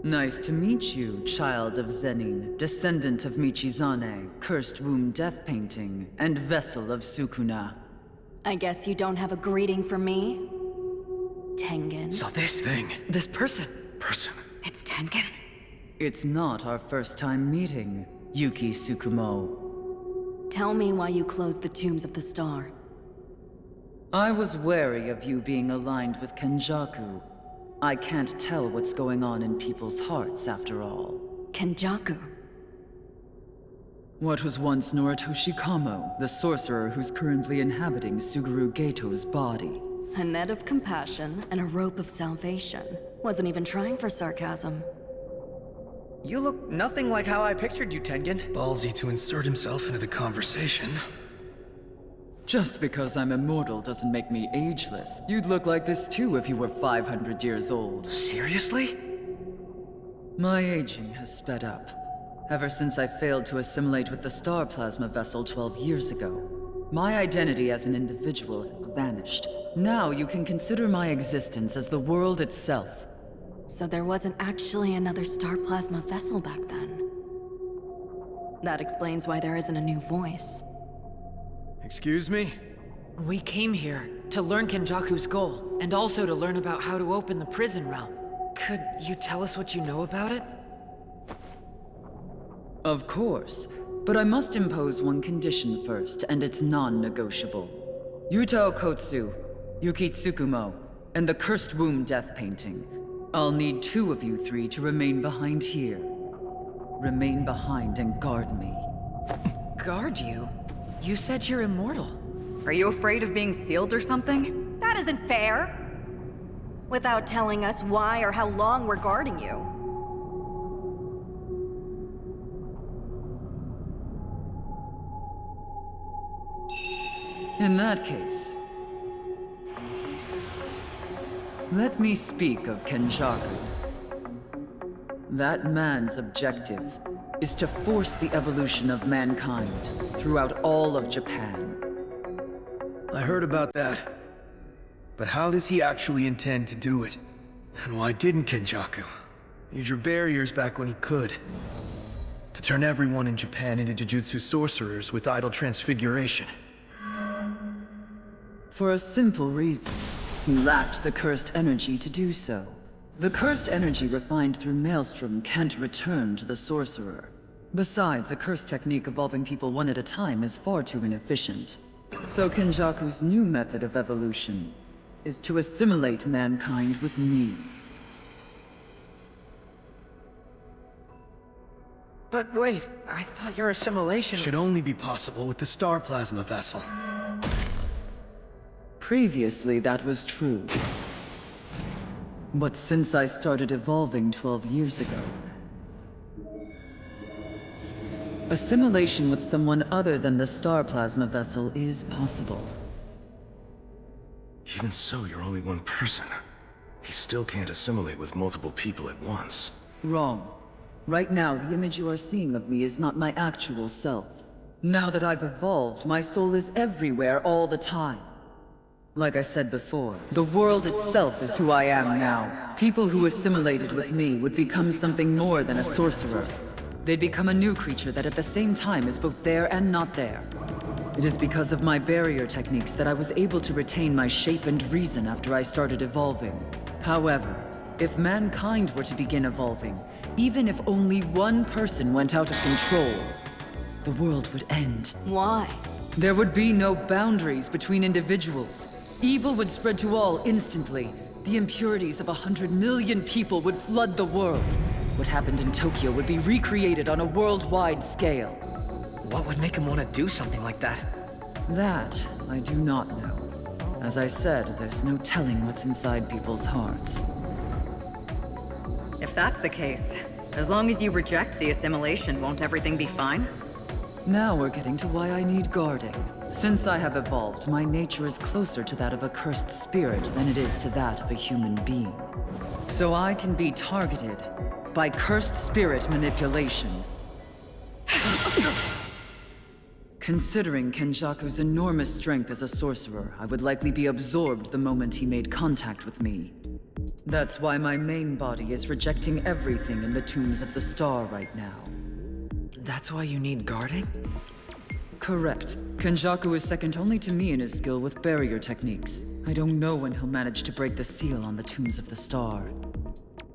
Nice to meet you, child of Zenin, descendant of Michizane, cursed womb death painting, and vessel of Sukuna. I guess you don't have a greeting for me? Tengen. So this thing, this person. It's Tengen. It's not our first time meeting, Yuki Tsukumo. Tell me why you closed the tombs of the star. I was wary of you being aligned with Kenjaku. I can't tell what's going on in people's hearts, after all. Kenjaku. What was once Noritoshi Kamo, the sorcerer who's currently inhabiting Suguru Geto's body. A net of compassion and a rope of salvation. Wasn't even trying for sarcasm. You look nothing like how I pictured you, Tengen. Ballsy to insert himself into the conversation. Just because I'm immortal doesn't make me ageless. You'd look like this too if you were 500 years old. Seriously? My aging has sped up. Ever since I failed to assimilate with the star plasma vessel 12 years ago. My identity as an individual has vanished. Now you can consider my existence as the world itself. So there wasn't actually another star plasma vessel back then. That explains why there isn't a new voice. Excuse me? We came here to learn Kenjaku's goal, and also to learn about how to open the prison realm. Could you tell us what you know about it? Of course, but I must impose one condition first, and it's non-negotiable. Yuta Okkotsu, Yuki Tsukumo, and the Cursed Womb death painting. I'll need 2 of you 3 to remain behind here. Remain behind and guard me. Guard you? You said you're immortal. Are you afraid of being sealed or something? That isn't fair! Without telling us why or how long we're guarding you. In that case, let me speak of Kenjaku. That man's objective is to force the evolution of mankind throughout all of Japan. I heard about that. But how does he actually intend to do it? And why didn't Kenjaku use your barriers back when he could? To turn everyone in Japan into Jujutsu sorcerers with idle transfiguration. For a simple reason. He lacked the cursed energy to do so. The cursed energy refined through Maelstrom can't return to the Sorcerer. Besides, a cursed technique evolving people one at a time is far too inefficient. So Kenjaku's new method of evolution is to assimilate mankind with me. But wait, I thought your assimilation... Should only be possible with the star plasma vessel. Previously, that was true. But since I started evolving 12 years ago, assimilation with someone other than the star plasma vessel is possible. Even so, you're only one person. He still can't assimilate with multiple people at once. Wrong. Right now, the image you are seeing of me is not my actual self. Now that I've evolved, my soul is everywhere all the time. Like I said before, the world itself is who I am now. People who assimilated with me would become something more than a sorcerer. They'd become a new creature that at the same time is both there and not there. It is because of my barrier techniques that I was able to retain my shape and reason after I started evolving. However, if mankind were to begin evolving, even if only one person went out of control, the world would end. Why? There would be no boundaries between individuals. Evil would spread to all instantly. The impurities of 100 million people would flood the world. What happened in Tokyo would be recreated on a worldwide scale. What would make him want to do something like that? That, I do not know. As I said, there's no telling what's inside people's hearts. If that's the case, as long as you reject the assimilation, won't everything be fine? Now we're getting to why I need guarding. Since I have evolved, my nature is closer to that of a cursed spirit than it is to that of a human being. So I can be targeted by cursed spirit manipulation. Considering Kenjaku's enormous strength as a sorcerer, I would likely be absorbed the moment he made contact with me. That's why my main body is rejecting everything in the Tombs of the Star right now. That's why you need guarding? Correct. Kenjaku is second only to me in his skill with barrier techniques. I don't know when he'll manage to break the seal on the Tombs of the Star.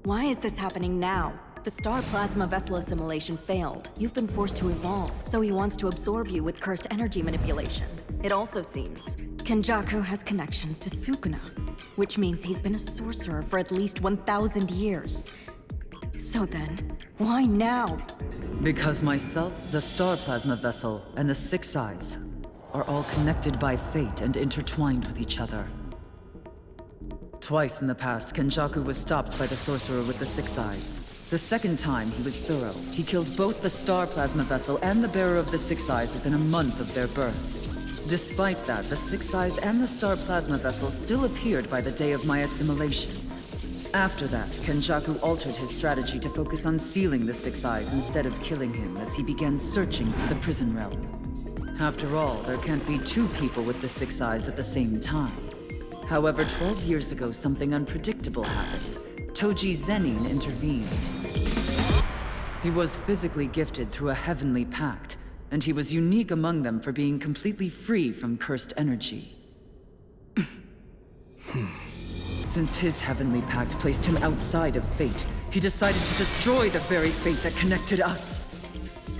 Why is this happening now? The star plasma vessel assimilation failed. You've been forced to evolve, so he wants to absorb you with cursed energy manipulation. It also seems Kenjaku has connections to Sukuna, which means he's been a sorcerer for at least 1,000 years. So then, why now? Because myself, the star plasma vessel, and the Six Eyes are all connected by fate and intertwined with each other. Twice in the past, Kenjaku was stopped by the sorcerer with the Six Eyes. The second time, he was thorough. He killed both the star plasma vessel and the bearer of the Six Eyes within a month of their birth. Despite that, the Six Eyes and the star plasma vessel still appeared by the day of my assimilation. After that, Kenjaku altered his strategy to focus on sealing the Six Eyes instead of killing him as he began searching for the prison realm. After all, there can't be two people with the Six Eyes at the same time. However, 12 years ago, something unpredictable happened. Toji Zenin intervened. He was physically gifted through a heavenly pact, and he was unique among them for being completely free from cursed energy. Since his heavenly pact placed him outside of fate, he decided to destroy the very fate that connected us.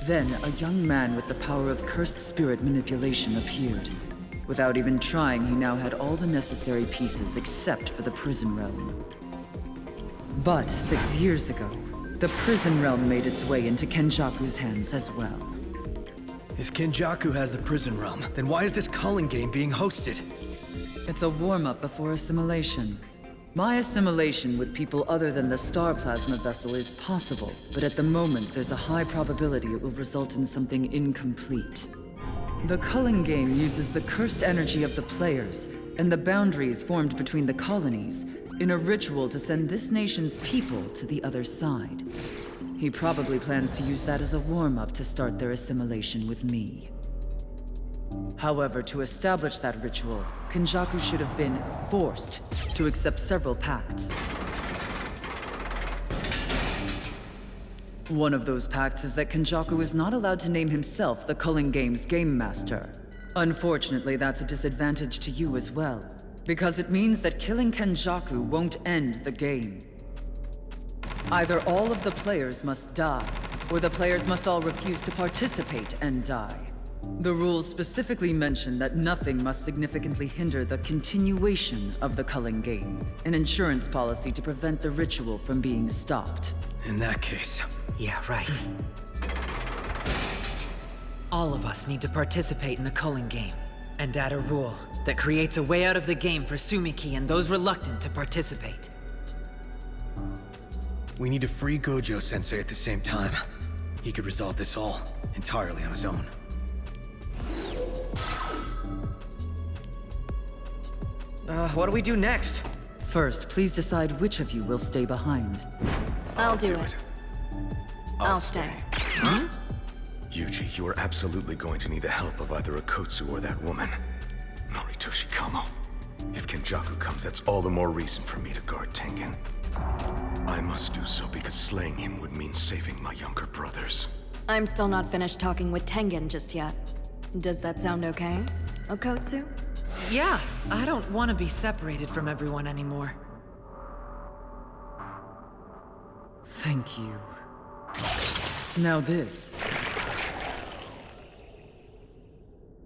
Then, a young man with the power of cursed spirit manipulation appeared. Without even trying, he now had all the necessary pieces except for the prison realm. But 6 years ago, the prison realm made its way into Kenjaku's hands as well. If Kenjaku has the prison realm, then why is this Culling Game being hosted? It's a warm-up before assimilation. My assimilation with people other than the star plasma vessel is possible, but at the moment there's a high probability it will result in something incomplete. The Culling Game uses the cursed energy of the players and the boundaries formed between the colonies in a ritual to send this nation's people to the other side. He probably plans to use that as a warm-up to start their assimilation with me. However, to establish that ritual, Kenjaku should have been forced to accept several pacts. One of those pacts is that Kenjaku is not allowed to name himself the Culling Game's Game Master. Unfortunately, that's a disadvantage to you as well, because it means that killing Kenjaku won't end the game. Either all of the players must die, or the players must all refuse to participate and die. The rules specifically mention that nothing must significantly hinder the continuation of the Culling Game, an insurance policy to prevent the ritual from being stopped. In that case... Yeah, right. All of us need to participate in the Culling Game, and add a rule that creates a way out of the game for Sumiki and those reluctant to participate. We need to free Gojo-sensei at the same time. He could resolve this all entirely on his own. What do we do next? First, please decide which of you will stay behind. I'll do it. I'll stay. Yuji, you are absolutely going to need the help of either Okkotsu or that woman, Noritoshi Kamo. If Kenjaku comes, that's all the more reason for me to guard Tengen. I must do so because slaying him would mean saving my younger brothers. I'm still not finished talking with Tengen just yet. Does that sound okay, Okkotsu? Yeah, I don't want to be separated from everyone anymore. Thank you. Now this.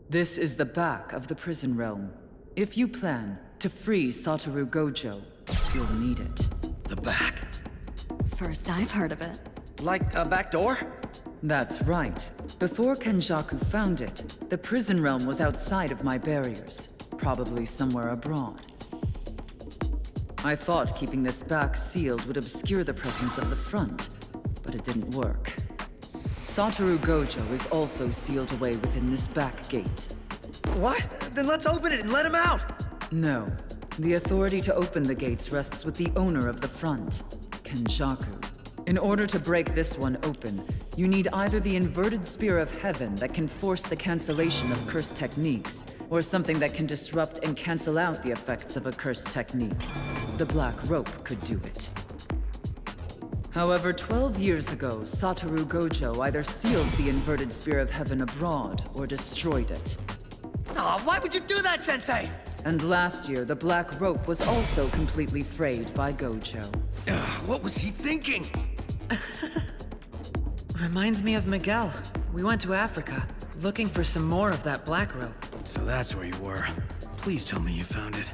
This is the back of the prison realm. If you plan to free Satoru Gojo, you'll need it. The back. First I've heard of it. Like a back door? That's right. Before Kenjaku found it, the prison realm was outside of my barriers, probably somewhere abroad. I thought keeping this back sealed would obscure the presence of the front, but it didn't work. Satoru Gojo is also sealed away within this back gate. What? Then let's open it and let him out! No. The authority to open the gates rests with the owner of the front, Kenjaku. In order to break this one open, you need either the inverted spear of heaven that can force the cancellation of cursed techniques, or something that can disrupt and cancel out the effects of a cursed technique. The black rope could do it. However, 12 years ago, Satoru Gojo either sealed the inverted spear of heaven abroad or destroyed it. Aw, why would you do that, Sensei? And last year, the black rope was also completely frayed by Gojo. What was he thinking? Reminds me of Miguel. We went to Africa, looking for some more of that black rope. So that's where you were. Please tell me you found it.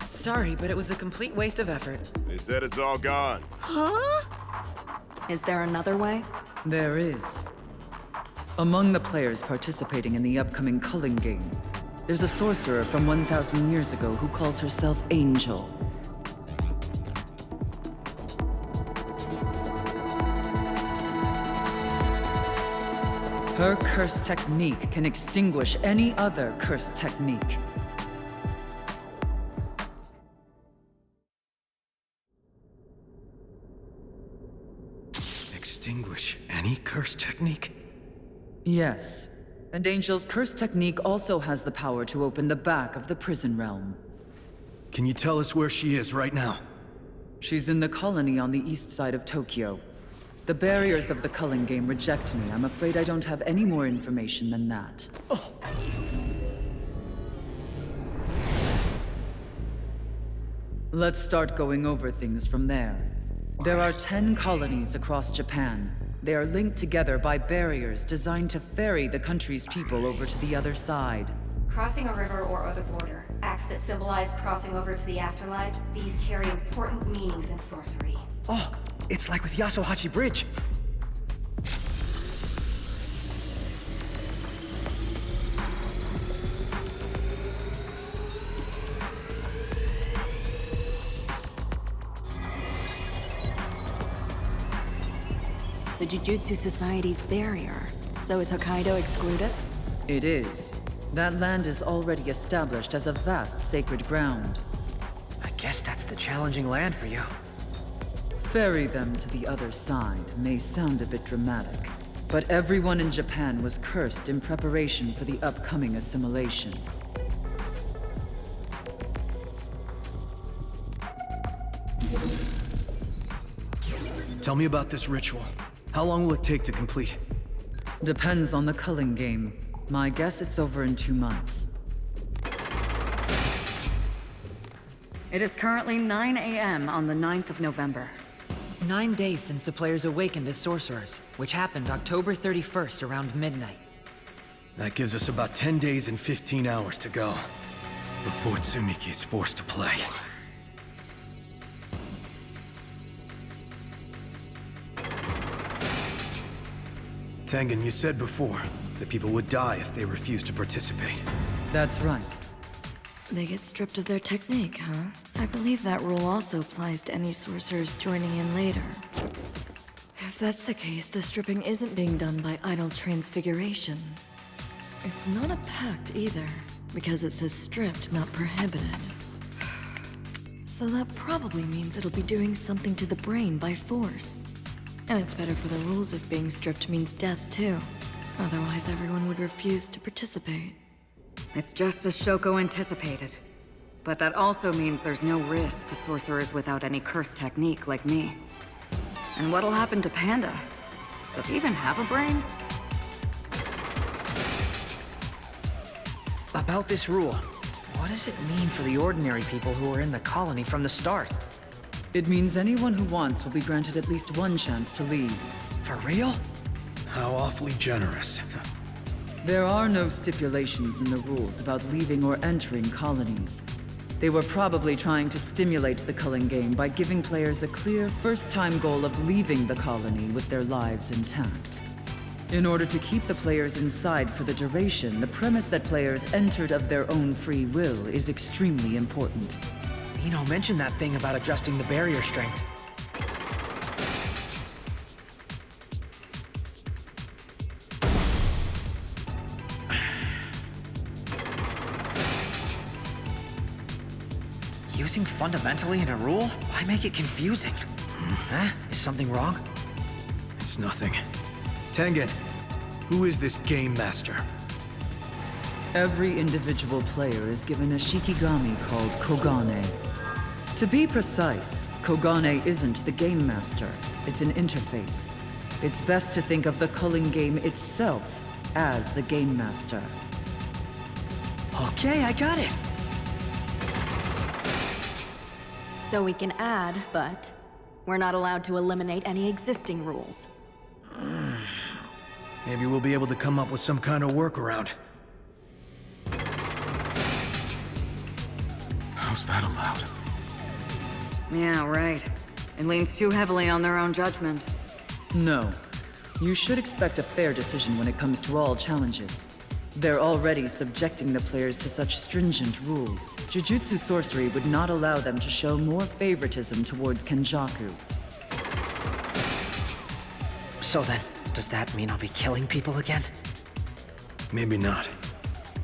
Sorry, but it was a complete waste of effort. They said it's all gone. Is there another way? There is. Among the players participating in the upcoming Culling Game, there's a sorcerer from 1,000 years ago who calls herself Angel. Her cursed technique can extinguish any other cursed technique. Extinguish any curse technique? Yes. And Angel's cursed technique also has the power to open the back of the prison realm. Can you tell us where she is right now? She's in the colony on the east side of Tokyo. The barriers of the Culling Game reject me. I'm afraid I don't have any more information than that. Oh. Let's start going over things from there. There are 10 colonies across Japan. They are linked together by barriers designed to ferry the country's people over to the other side. Crossing a river or other border, acts that symbolize crossing over to the afterlife, these carry important meanings in sorcery. Oh, it's like with Yasuhachi Bridge. The Jujutsu Society's barrier. So is Hokkaido excluded? It is. That land is already established as a vast sacred ground. I guess that's the challenging land for you. Ferry them to the other side may sound a bit dramatic, but everyone in Japan was cursed in preparation for the upcoming assimilation. Tell me about this ritual. How long will it take to complete? Depends on the Culling Game. My guess it's over in 2 months. It is currently 9 a.m. on the 9th of November. 9 days since the players awakened as sorcerers, which happened October 31st around midnight. That gives us about 10 days and 15 hours to go, before Tsumiki is forced to play. Tengen, you said before that people would die if they refused to participate. That's right. They get stripped of their technique, huh? I believe that rule also applies to any sorcerers joining in later. If that's the case, the stripping isn't being done by idle transfiguration. It's not a pact either, because it says stripped, not prohibited. So that probably means it'll be doing something to the brain by force. And it's better for the rules if being stripped means death too. Otherwise, everyone would refuse to participate. It's just as Shoko anticipated. But that also means there's no risk to sorcerers without any cursed technique like me. And what'll happen to Panda? Does he even have a brain? About this rule, what does it mean for the ordinary people who are in the colony from the start? It means anyone who wants will be granted at least one chance to leave. For real? How awfully generous. There are no stipulations in the rules about leaving or entering colonies. They were probably trying to stimulate the Culling Game by giving players a clear first-time goal of leaving the colony with their lives intact. In order to keep the players inside for the duration, the premise that players entered of their own free will is extremely important. Ino mentioned that thing about adjusting the barrier strength. Using fundamentally in a rule? Why make it confusing? Huh? Is something wrong? It's nothing. Tengen, who is this game master? Every individual player is given a shikigami called Kogane. To be precise, Kogane isn't the game master, it's an interface. It's best to think of the Culling Game itself as the game master. Okay, I got it. So we can add, but we're not allowed to eliminate any existing rules. Maybe we'll be able to come up with some kind of workaround. How's that allowed? Yeah, right. It leans too heavily on their own judgment. No. You should expect a fair decision when it comes to all challenges. They're already subjecting the players to such stringent rules. Jujutsu sorcery would not allow them to show more favoritism towards Kenjaku. So then, does that mean I'll be killing people again? Maybe not.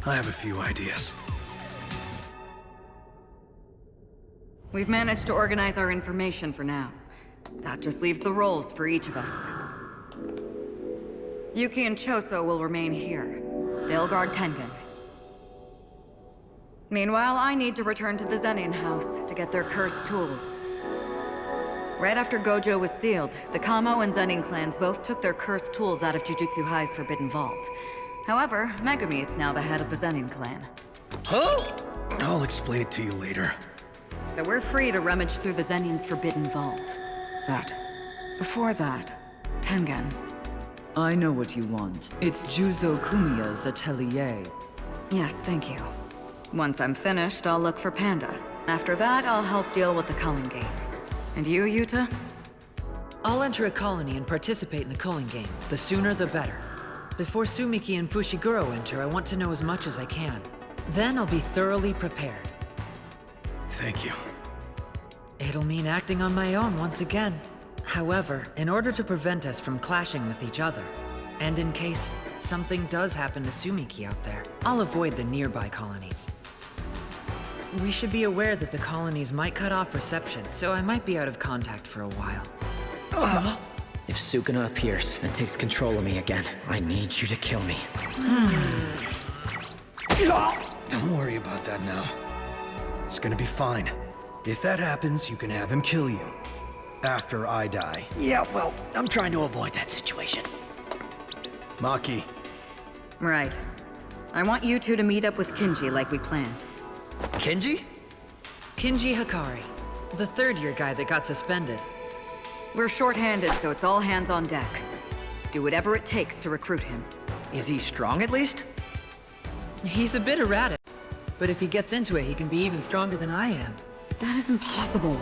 I have a few ideas. We've managed to organize our information for now. That just leaves the roles for each of us. Yuki and Choso will remain here. They'll guard Tengen. Meanwhile, I need to return to the Zenin house to get their cursed tools. Right after Gojo was sealed, the Kamo and Zenin clans both took their cursed tools out of Jujutsu High's Forbidden Vault. However, Megumi is now the head of the Zenin clan. Huh? I'll explain it to you later. So we're free to rummage through the Zenin's Forbidden Vault. Before that, Tengen. I know what you want. It's Juzo Kumiya's atelier. Yes, thank you. Once I'm finished, I'll look for Panda. After that, I'll help deal with the Culling Game. And you, Yuta? I'll enter a colony and participate in the Culling Game. The sooner, the better. Before Sumiki and Fushiguro enter, I want to know as much as I can. Then I'll be thoroughly prepared. Thank you. It'll mean acting on my own once again. However, in order to prevent us from clashing with each other, and in case something does happen to Sumiki out there, I'll avoid the nearby colonies. We should be aware that the colonies might cut off reception, so I might be out of contact for a while. If Sukuna appears and takes control of me again, I need you to kill me. Don't worry about that now. It's gonna be fine. If that happens, you can have him kill you. After I die. Yeah, well, I'm trying to avoid that situation. Maki. Right. I want you two to meet up with Kinji like we planned. Kenji? Kinji Hakari, the third-year guy that got suspended. We're short-handed, so it's all hands on deck. Do whatever it takes to recruit him. Is he strong at least? He's a bit erratic, but if he gets into it, he can be even stronger than I am. That is impossible.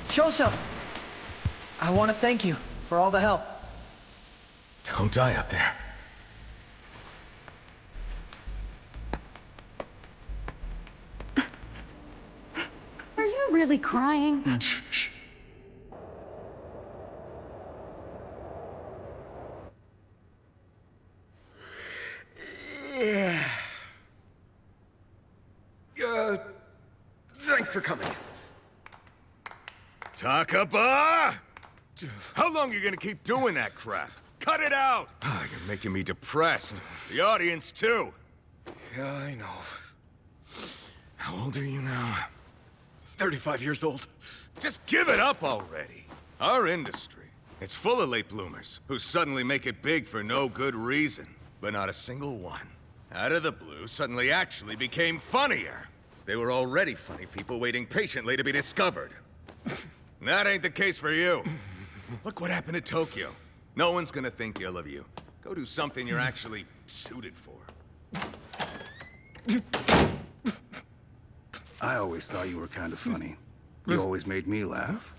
Choso! I want to thank you for all the help. Don't die out there. Are you really crying? Thanks for coming. Takaba! How long are you gonna keep doing that crap? Cut it out! You're making me depressed. The audience, too. Yeah, I know. How old are you now? 35 years old. Just give it up already. Our industry, it's full of late bloomers who suddenly make it big for no good reason. But not a single one, out of the blue, suddenly actually became funnier. They were already funny people waiting patiently to be discovered. That ain't the case for you. Look what happened to Tokyo. No one's gonna think ill of you. Go do something you're actually suited for. I always thought you were kind of funny. You always made me laugh.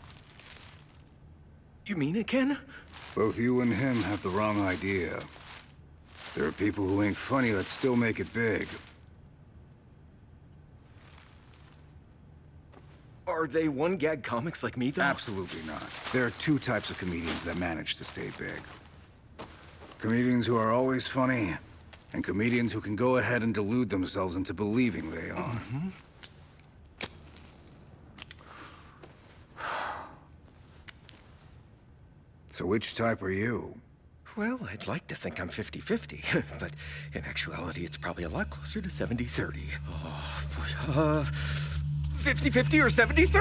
You mean it, Ken? Both you and him have the wrong idea. There are people who ain't funny that still make it big. Are they one-gag comics like me, though? Absolutely not. There are two types of comedians that manage to stay big. Comedians who are always funny, and comedians who can go ahead and delude themselves into believing they are. So which type are you? Well, I'd like to think I'm 50-50, but in actuality, it's probably a lot closer to 70-30. 50-50 or 70-30?